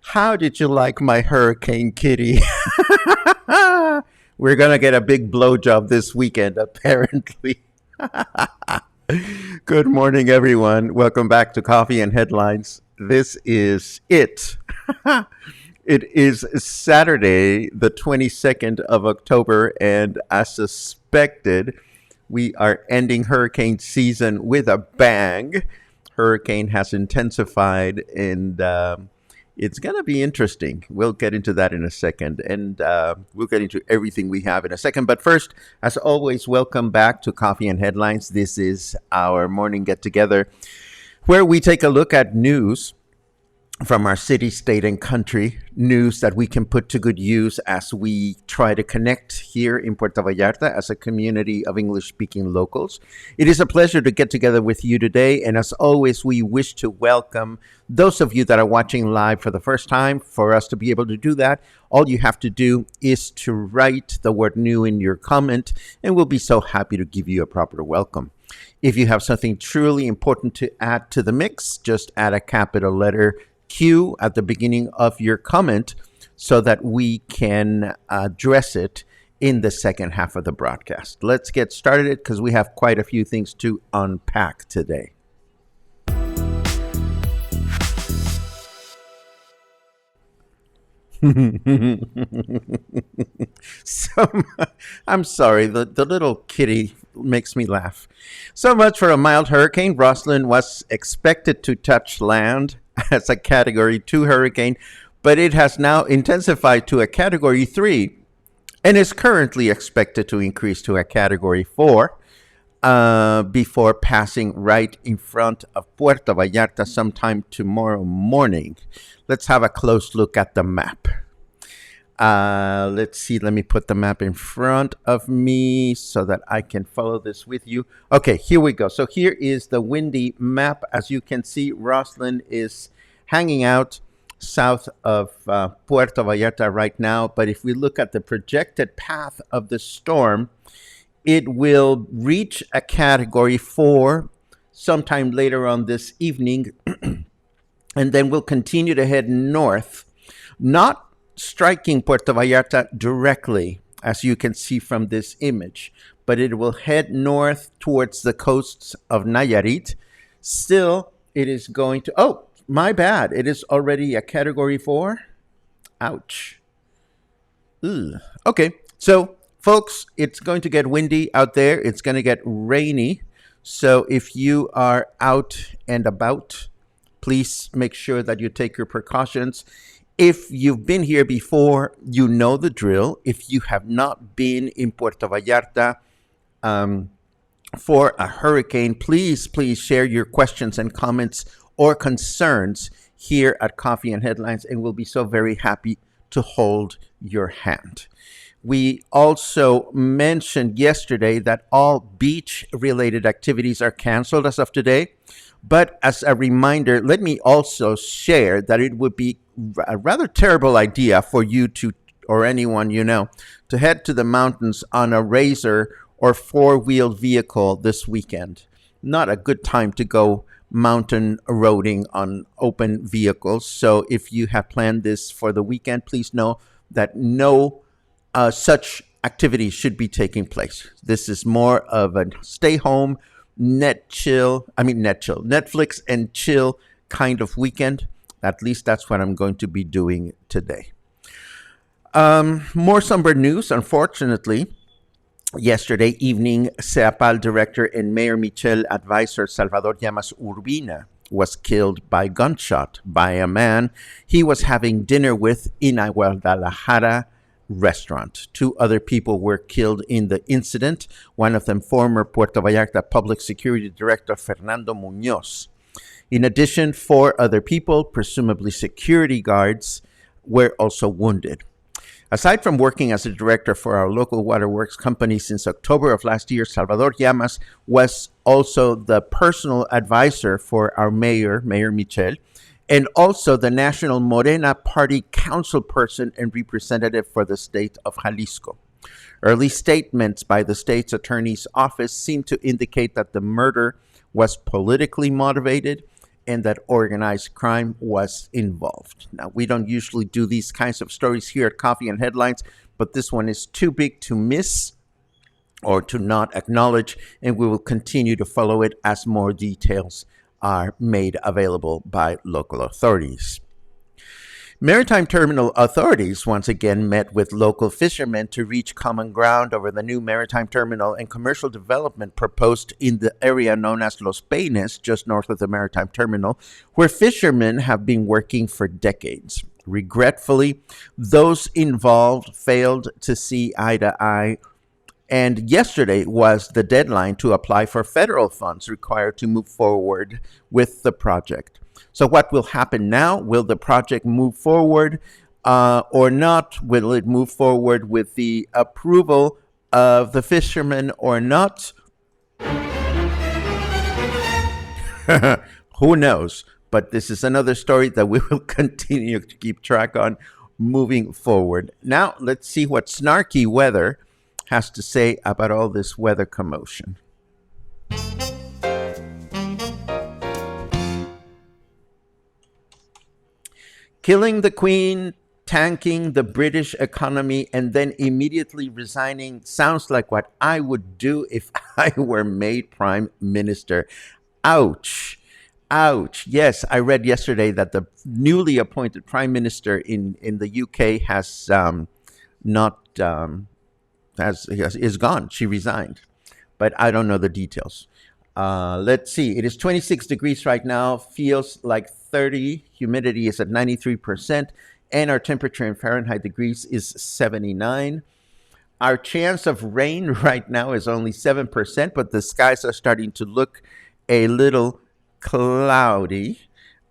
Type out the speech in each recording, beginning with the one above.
How did you like my hurricane kitty? We're gonna get a big blowjob this weekend, apparently. Good morning, everyone. Welcome back to Coffee and Headlines. This is it. It is Saturday, the 22nd of October, and as suspected, we are ending hurricane season with a bang. Hurricane has intensified, and it's going to be interesting. We'll get into that in a second, and we'll get into everything we have in a second. But first, as always, welcome back to Coffee and Headlines. This is our morning get-together where we take a look at news from our city, state, and country, news that we can put to good use as we try to connect here in Puerto Vallarta as a community of English-speaking locals. It is a pleasure to get together with you today, and as always, we wish to welcome those of you that are watching live for the first time. For us to be able to do that, all you have to do is to write the word new in your comment, and we'll be so happy to give you a proper welcome. If you have something truly important to add to the mix, just add a capital letter Q at the beginning of your comment so that we can address it in the second half of the broadcast. Let's get started because we have quite a few things to unpack today. I'm sorry, the little kitty makes me laugh. So much for a mild hurricane. Roslyn was expected to touch land as a Category 2 hurricane, but it has now intensified to a Category 3 and is currently expected to increase to a Category 4 before passing right in front of Puerto Vallarta sometime tomorrow morning. Let's have a close look at the map. Let's see. Let me put the map in front of me so that I can follow this with you. Okay, here we go. So here is the windy map. As you can see, Roslyn is hanging out south of Puerto Vallarta right now. But if we look at the projected path of the storm, it will reach a Category 4 sometime later on this evening. And then we'll continue to head north, not striking Puerto Vallarta directly, as you can see from this image, but it will head north towards the coasts of Nayarit. Still, it is going to, oh, my bad. It is already a Category 4. Ouch. Ugh. Okay, so folks, it's going to get windy out there. It's going to get rainy. So if you are out and about, please make sure that you take your precautions. If you've been here before, you know the drill. If you have not been in Puerto Vallarta for a hurricane, please share your questions and comments or concerns here at Coffee and Headlines, and we'll be so very happy to hold your hand. We also mentioned yesterday that all beach related activities are canceled as of today. But as a reminder, let me also share that it would be a rather terrible idea for you to, or anyone you know, to head to the mountains on a razor or four-wheeled vehicle this weekend. Not a good time to go mountain roading on open vehicles. So if you have planned this for the weekend, please know that no such activities should be taking place. This is more of a stay home, Netflix and chill kind of weekend. At least that's what I'm going to be doing today. More somber news, unfortunately. Yesterday evening, CEAPAL director and Mayor Michel advisor Salvador Llamas Urbina was killed by gunshot by a man he was having dinner with in a Guadalajara restaurant. Two other people were killed in the incident, one of them former Puerto Vallarta Public Security Director Fernando Munoz. In addition, four other people, presumably security guards, were also wounded. Aside from working as a director for our local waterworks company since October of last year, Salvador Llamas was also the personal advisor for our mayor, Mayor Michel, and also the National Morena Party councilperson and representative for the state of Jalisco. Early statements by the state's attorney's office seem to indicate that the murder was politically motivated and that organized crime was involved. Now, we don't usually do these kinds of stories here at Coffee and Headlines, but this one is too big to miss or to not acknowledge, and we will continue to follow it as more details are made available by local authorities. Maritime Terminal authorities once again met with local fishermen to reach common ground over the new maritime terminal and commercial development proposed in the area known as Los Peines, just north of the Maritime Terminal, where fishermen have been working for decades. Regretfully, those involved failed to see eye to eye, and yesterday was the deadline to apply for federal funds required to move forward with the project. So what will happen now? Will the project move forward or not? Will it move forward with the approval of the fishermen or not? Who knows? But this is another story that we will continue to keep track on moving forward. Now, let's see what snarky weather has to say about all this weather commotion. Killing the Queen, tanking the British economy, and then immediately resigning sounds like what I would do if I were made Prime Minister. Ouch. Ouch. Yes, I read yesterday that the newly appointed Prime Minister in the UK has is gone. She resigned. But I don't know the details. Let's see. It is 26 degrees right now. Feels like 30. Humidity is at 93%. And our temperature in Fahrenheit degrees is 79. Our chance of rain right now is only 7%, but the skies are starting to look a little cloudy.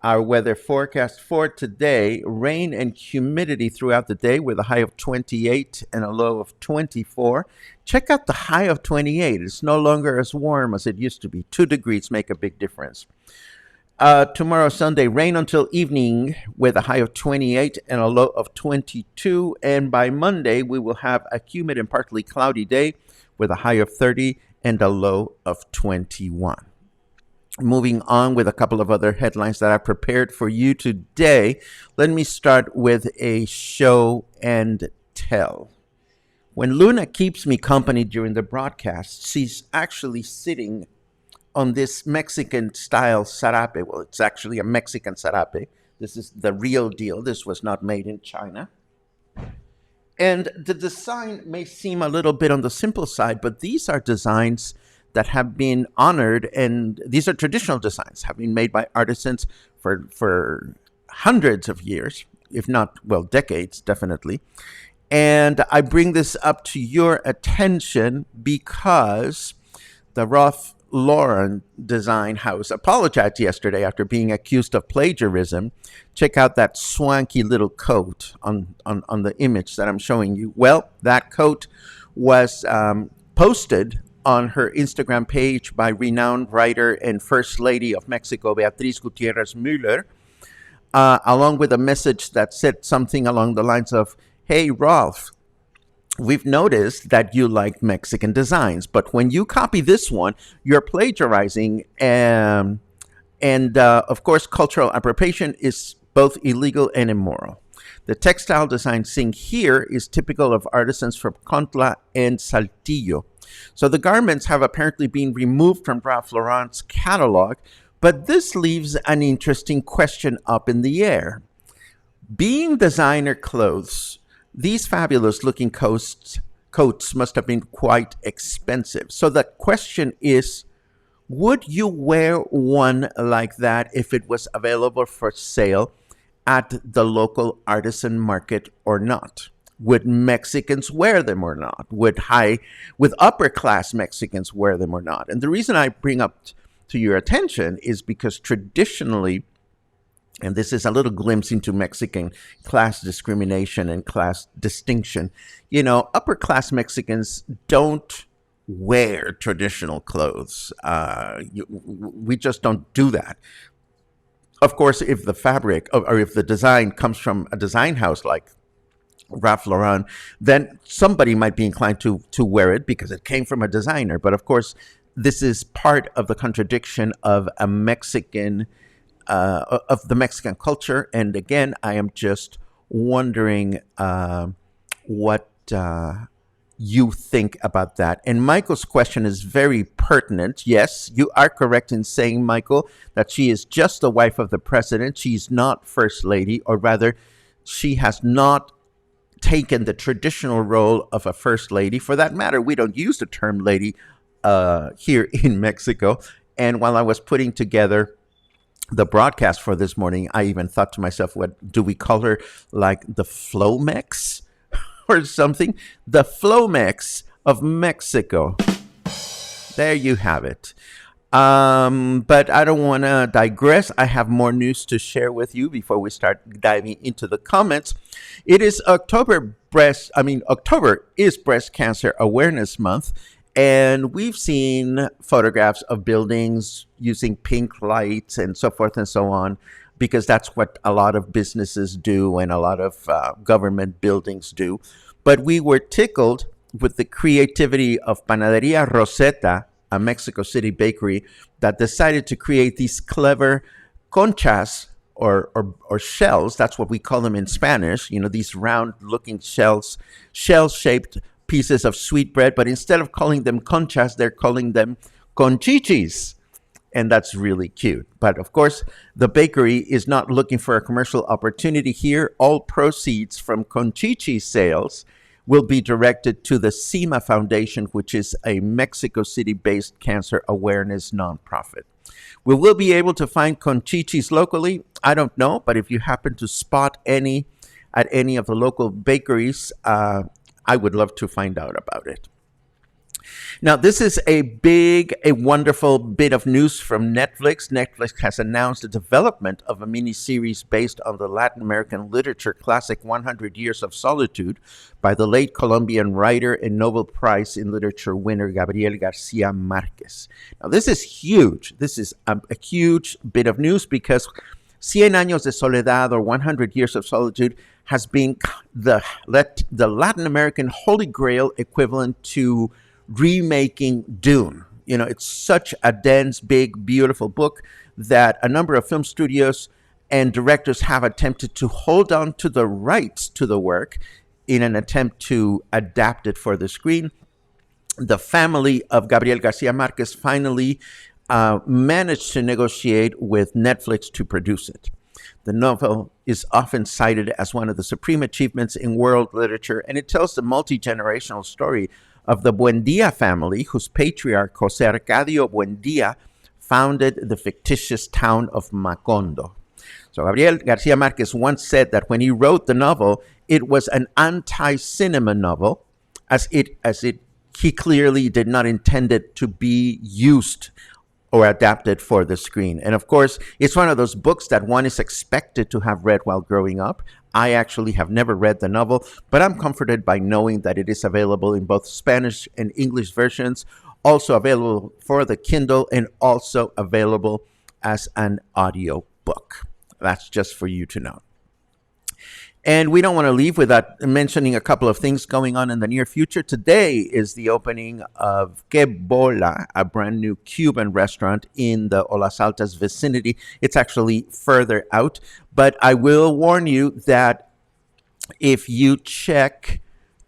Our weather forecast for today, rain and humidity throughout the day with a high of 28 and a low of 24. Check out the high of 28. It's no longer as warm as it used to be. 2 degrees make a big difference. Tomorrow, Sunday, rain until evening with a high of 28 and a low of 22. And by Monday, we will have a humid and partly cloudy day with a high of 30 and a low of 21. Moving on with a couple of other headlines that I prepared for you today. Let me start with a show and tell. When Luna keeps me company during the broadcast, she's actually sitting on this Mexican-style sarape. Well, it's actually a Mexican sarape. This is the real deal. This was not made in China. And the design may seem a little bit on the simple side, but these are designs that have been honored, and these are traditional designs, have been made by artisans for hundreds of years, if not, well, decades, definitely. And I bring this up to your attention because the rough Lauren Design House apologized yesterday after being accused of plagiarism. Check out that swanky little coat on the image that I'm showing you. Well, that coat was posted on her Instagram page by renowned writer and First Lady of Mexico, Beatriz Gutierrez Müller, along with a message that said something along the lines of, "Hey, Rolf, we've noticed that you like Mexican designs, but when you copy this one, you're plagiarizing. And of course, cultural appropriation is both illegal and immoral. The textile design seen here is typical of artisans from Contla and Saltillo. So the garments have apparently been removed from Ralph Lauren's catalog, but this leaves an interesting question up in the air. Being designer clothes, these fabulous looking coats must have been quite expensive. So the question is, would you wear one like that if it was available for sale at the local artisan market or not? Would Mexicans wear them or not? Would upper class Mexicans wear them or not? And the reason I bring up to your attention is because traditionally, and this is a little glimpse into Mexican class discrimination and class distinction, upper class Mexicans don't wear traditional clothes. We just don't do that. Of course, if the fabric or if the design comes from a design house like Ralph Lauren, then somebody might be inclined to wear it because it came from a designer. But of course, this is part of the contradiction of the Mexican culture. And again, I am just wondering what you think about that. And Michael's question is very pertinent. Yes, you are correct in saying, Michael, that she is just the wife of the president. She's not first lady, or rather, she has not taken the traditional role of a first lady. For that matter, we don't use the term lady here in Mexico. And while I was putting together the broadcast for this morning, I even thought to myself, what do we call her? Like the Flomex or something? The Flomex of Mexico. There you have it. But I don't want to digress. I have more news to share with you before we start diving into the comments. It is October is Breast Cancer Awareness Month. And we've seen photographs of buildings using pink lights and so forth and so on, because that's what a lot of businesses do and a lot of government buildings do. But we were tickled with the creativity of Panaderia Rosetta, a Mexico City bakery, that decided to create these clever conchas or shells. That's what we call them in Spanish. These round-looking shells, shell-shaped pieces of sweetbread, but instead of calling them conchas, they're calling them conchichis. And that's really cute. But of course, the bakery is not looking for a commercial opportunity here. All proceeds from conchichi sales will be directed to the CIMA Foundation, which is a Mexico City-based cancer awareness nonprofit. We will be able to find conchichis locally. I don't know, but if you happen to spot any at any of the local bakeries, I would love to find out about it. Now, this is a wonderful bit of news from Netflix. Netflix has announced the development of a miniseries based on the Latin American literature classic 100 Years of Solitude by the late Colombian writer and Nobel Prize in Literature winner Gabriel Garcia Marquez. Now, this is huge. This is a huge bit of news because Cien Años de Soledad, or 100 Years of Solitude, has been the Latin American holy grail equivalent to remaking Dune. It's such a dense, big, beautiful book that a number of film studios and directors have attempted to hold on to the rights to the work in an attempt to adapt it for the screen. The family of Gabriel Garcia Marquez finally managed to negotiate with Netflix to produce it. The novel is often cited as one of the supreme achievements in world literature, and it tells the multi-generational story of the Buendia family, whose patriarch, José Arcadio Buendia, founded the fictitious town of Macondo. So Gabriel Garcia Marquez once said that when he wrote the novel, it was an anti-cinema novel, as it he clearly did not intend it to be used or adapted for the screen. And of course, it's one of those books that one is expected to have read while growing up. I actually have never read the novel, but I'm comforted by knowing that it is available in both Spanish and English versions, also available for the Kindle, and also available as an audio book. That's just for you to know. And we don't want to leave without mentioning a couple of things going on in the near future. Today is the opening of Que Bola, a brand new Cuban restaurant in the Olas Altas vicinity. It's actually further out, but I will warn you that if you check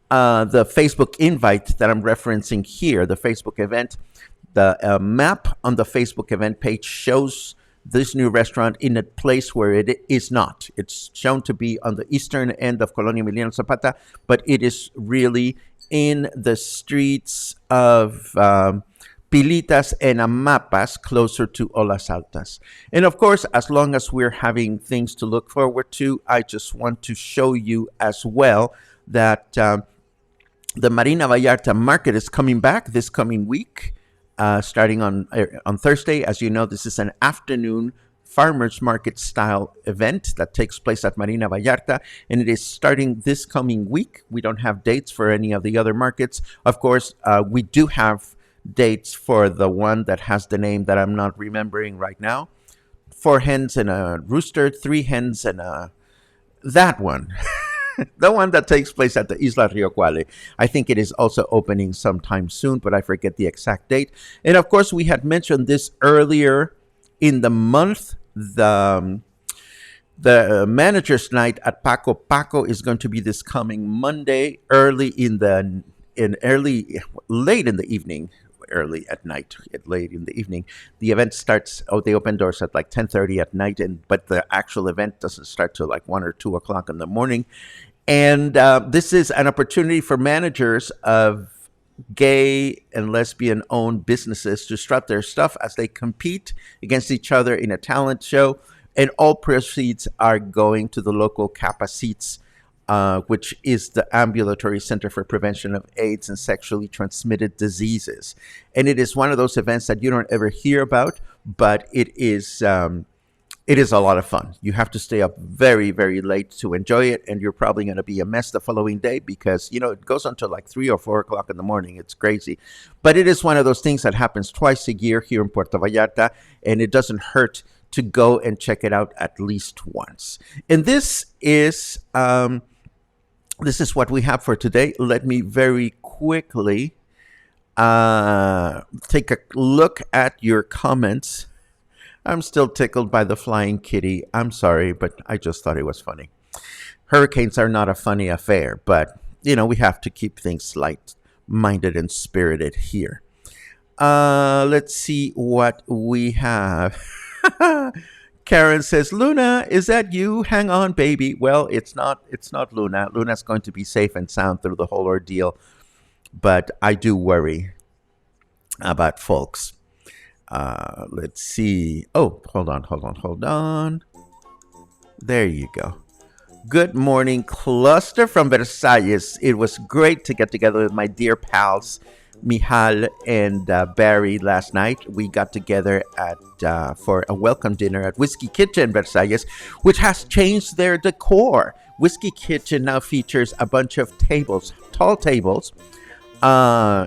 the Facebook invite that I'm referencing here, the Facebook event, the map on the Facebook event page shows this new restaurant in a place where it is not. It's shown to be on the eastern end of Colonia Emiliano Zapata, but it is really in the streets of Pilitas and Amapas, closer to Olas Altas. And of course, as long as we're having things to look forward to, I just want to show you as well that the Marina Vallarta market is coming back this coming week. Starting on Thursday. As you know, this is an afternoon farmers market style event that takes place at Marina Vallarta, and it is starting this coming week. We don't have dates for any of the other markets. Of course, we do have dates for the one that has the name that I'm not remembering right now. 4 hens and a rooster, 3 hens and that one. The one that takes place at the Isla Rio Cuale. I think it is also opening sometime soon, but I forget the exact date. And of course, we had mentioned this earlier in the month. The manager's night at Paco Paco is going to be this coming Monday, late in the evening. Early at night, late in the evening. The event starts, they open doors at like 10:30 at night, but the actual event doesn't start till like 1 or 2 o'clock in the morning. And this is an opportunity for managers of gay and lesbian owned businesses to strut their stuff as they compete against each other in a talent show. And all proceeds are going to the local Capacites, which is the Ambulatory Center for Prevention of AIDS and Sexually Transmitted Diseases. And it is one of those events that you don't ever hear about, but it is a lot of fun. You have to stay up very, very late to enjoy it, and you're probably going to be a mess the following day because, it goes until like 3 or 4 o'clock in the morning. It's crazy. But it is one of those things that happens twice a year here in Puerto Vallarta, and it doesn't hurt to go and check it out at least once. And this is what we have for today. Let me very quickly take a look at your comments. I'm still tickled by the flying kitty. I'm sorry, but I just thought it was funny. Hurricanes are not a funny affair, but, we have to keep things light-minded and spirited here. Let's see what we have. Karen says, Luna, is that you? Hang on, baby. Well, it's not Luna. Luna's going to be safe and sound through the whole ordeal, but I do worry about folks. Let's see. Oh, hold on. There you go. Good morning, Cluster from Versalles. It was great to get together with my dear pals, Michal and Barry last night. We got together for a welcome dinner at Whiskey Kitchen Versalles, which has changed their decor. Whiskey Kitchen now features a bunch of tables, tall tables, and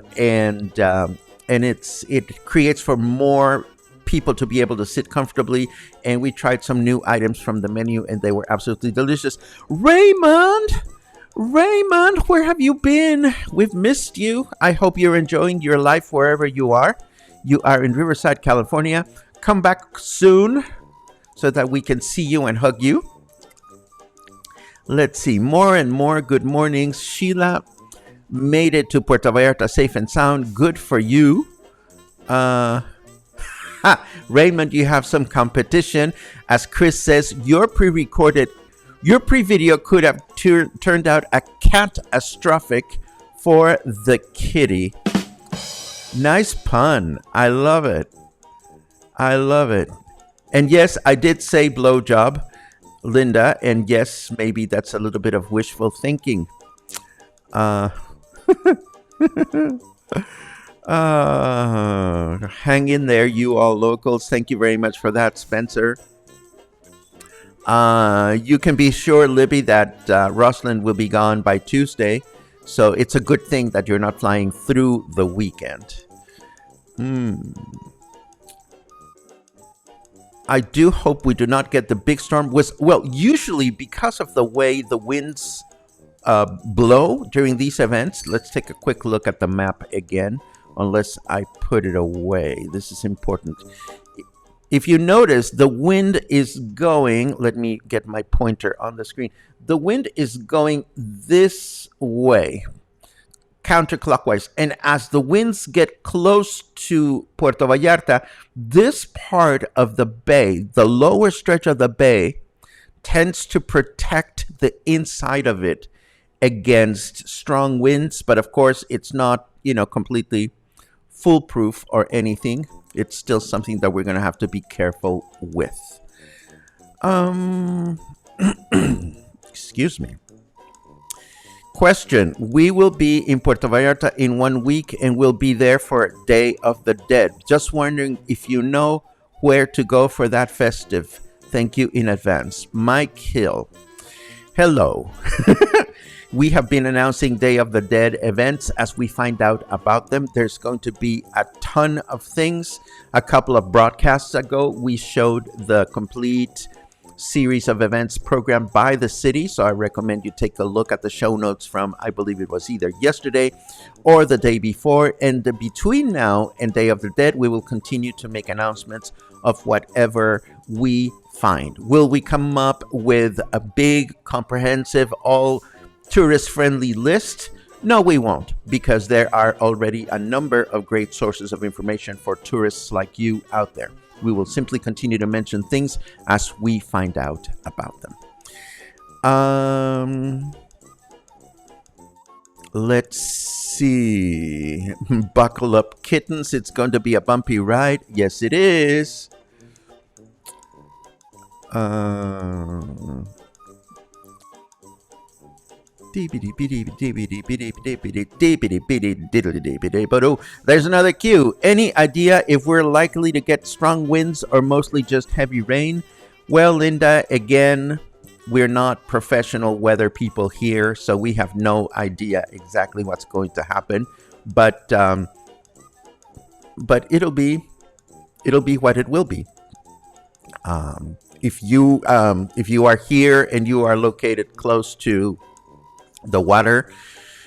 it creates for more people to be able to sit comfortably. And we tried some new items from the menu, and they were absolutely delicious. Raymond, where have you been? We've missed you. I hope you're enjoying your life wherever you are. You are in Riverside, California. Come back soon so that we can see you and hug you. Let's see, more and more good mornings. Sheila made it to Puerto Vallarta safe and sound. Good for you. Raymond, you have some competition. As Chris says, your pre-video could have turned out a catastrophic for the kitty. Nice pun. I love it. And yes, I did say blowjob, Linda. And yes, maybe that's a little bit of wishful thinking. Hang in there, you all locals. Thank you very much for that, Spencer. You can be sure, Libby, that Roslyn will be gone by Tuesday. So it's a good thing that you're not flying through the weekend. Hmm. I do hope we do not get the big storm. Well, usually because of the way the winds blow during these events. Let's take a quick look at the map again, unless I put it away. This is important. If you notice, the wind is going, let me get my pointer on the screen. The wind is going this way, counterclockwise. And as the winds get close to Puerto Vallarta, this part of the bay, the lower stretch of the bay, tends to protect the inside of it against strong winds. But of course, it's not, completely foolproof or anything. It's still something that we're going to have to be careful with. Um, excuse me. Question. We will be in Puerto Vallarta in 1 week and we'll be there for Day of the Dead. Just wondering if you know where to go for that festive. Thank you in advance. Mike Hill. Hello. We have been announcing Day of the Dead events as we find out about them. There's going to be a ton of things. A couple of broadcasts ago, we showed the complete series of events programmed by the city. So I recommend you take a look at the show notes from, I believe it was either yesterday or the day before. And between now and Day of the Dead, we will continue to make announcements of whatever we find. Will we come up with a big, comprehensive, all tourist-friendly list? No, we won't, because there are already a number of great sources of information for tourists like you out there. We will simply continue to mention things as we find out about them. Let's see. Buckle up, kittens. It's going to be a bumpy ride. Yes, it is. There's another cue. Any idea if we're likely to get strong winds or mostly just heavy rain? Well, Linda, again, we're not professional weather people here, so we have no idea exactly what's going to happen. But it'll be what it will be. If you are here and you are located close to the water,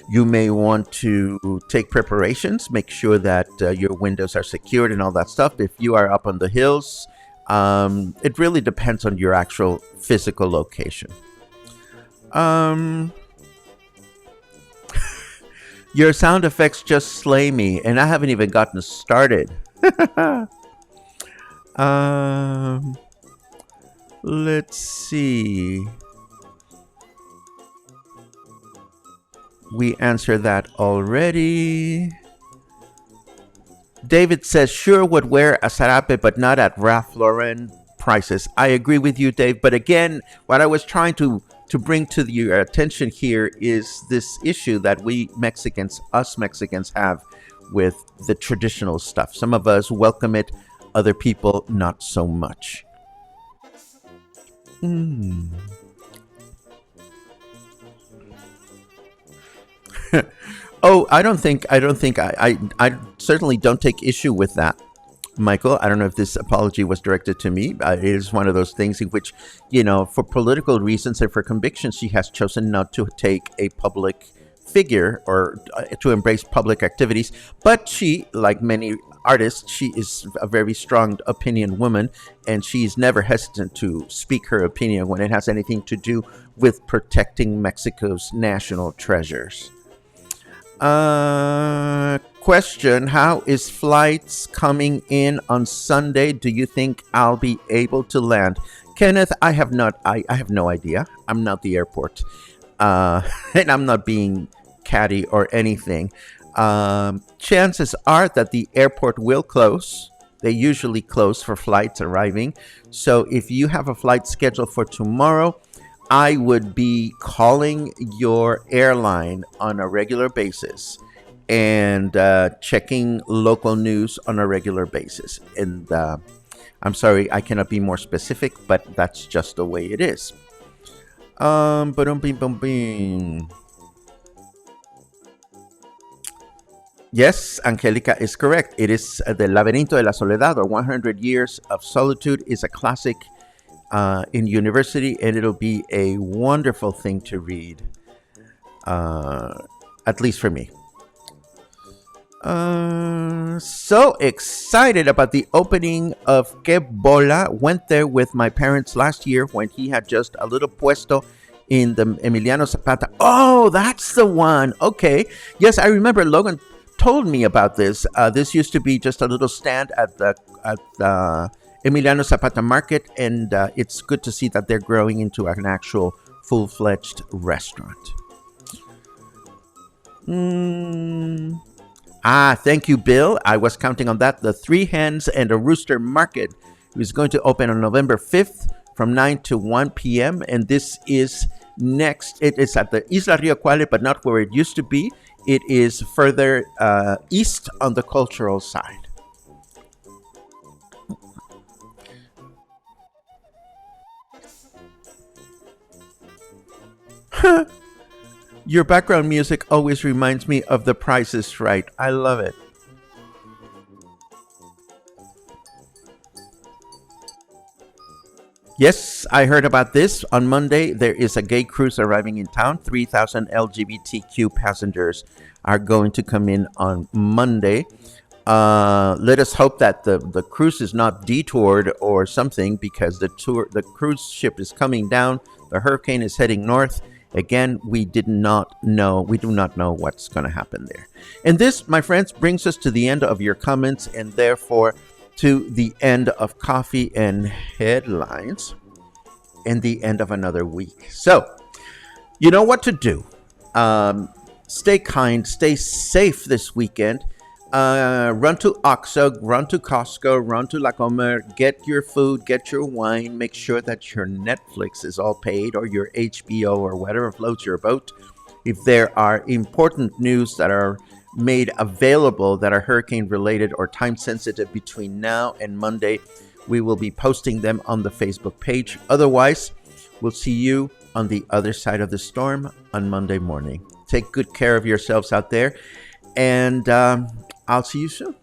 you may want to take preparations, make sure that your windows are secured and all that stuff. If you are up on the hills, it really depends on your actual physical location. Your sound effects just slay me, and I haven't even gotten started. Let's see. We answered that already. David says, sure would wear a sarape, but not at Ralph Lauren prices. I agree with you, Dave. But again, what I was trying to bring to your attention here is this issue that us Mexicans have with the traditional stuff. Some of us welcome it, other people not so much. Oh, I certainly don't take issue with that, Michael. I don't know if this apology was directed to me. It is one of those things in which, for political reasons and for convictions, she has chosen not to take a public figure or to embrace public activities. But she, like many artists, she is a very strong opinion woman, and she's never hesitant to speak her opinion when it has anything to do with protecting Mexico's national treasures. Question, how is flights coming in on Sunday? Do you think I'll be able to land? Kenneth, I have no idea. I'm not the airport. And I'm not being catty or anything. Chances are that the airport will close. They usually close for flights arriving. So if you have a flight scheduled for tomorrow, I would be calling your airline on a regular basis and checking local news on a regular basis. And I'm sorry, I cannot be more specific, but that's just the way it is. Ba-dum-bing-bum-bing. Yes, Angelica is correct. It is the Laberinto de la Soledad, or 100 Years of Solitude, is a classic in university, and it'll be a wonderful thing to read, at least for me. So excited about the opening of Que Bola. Went there with my parents last year when he had just a little puesto in the Emiliano Zapata. Oh, that's the one. Okay. Yes, I remember Logan told me about this. This used to be just a little stand at the Emiliano Zapata Market, and it's good to see that they're growing into an actual full-fledged restaurant. Mm. Thank you, Bill. I was counting on that. The Three Hens and a Rooster Market is going to open on November 5th from 9 to 1 p.m. And this is next. It is at the Isla Rio Cuale, but not where it used to be. It is further east on the cultural side. Your background music always reminds me of The Price is Right. I love it. Yes, I heard about this. On Monday, there is a gay cruise arriving in town. 3,000 LGBTQ passengers are going to come in on Monday. Let us hope that the cruise is not detoured or something, because the cruise ship is coming down. The hurricane is heading north. Again, we do not know what's going to happen there. And this, my friends, brings us to the end of your comments, and therefore to the end of Coffee and Headlines, and the end of another week. So, you know what to do. Stay kind, stay safe this weekend. Run to Oxo, run to Costco, run to La Comer, get your food, get your wine, make sure that your Netflix is all paid, or your HBO, or whatever floats your boat. If there are important news that are made available that are hurricane related or time sensitive between now and Monday, we will be posting them on the Facebook page. Otherwise, we'll see you on the other side of the storm on Monday morning. Take good care of yourselves out there, and I'll see you soon.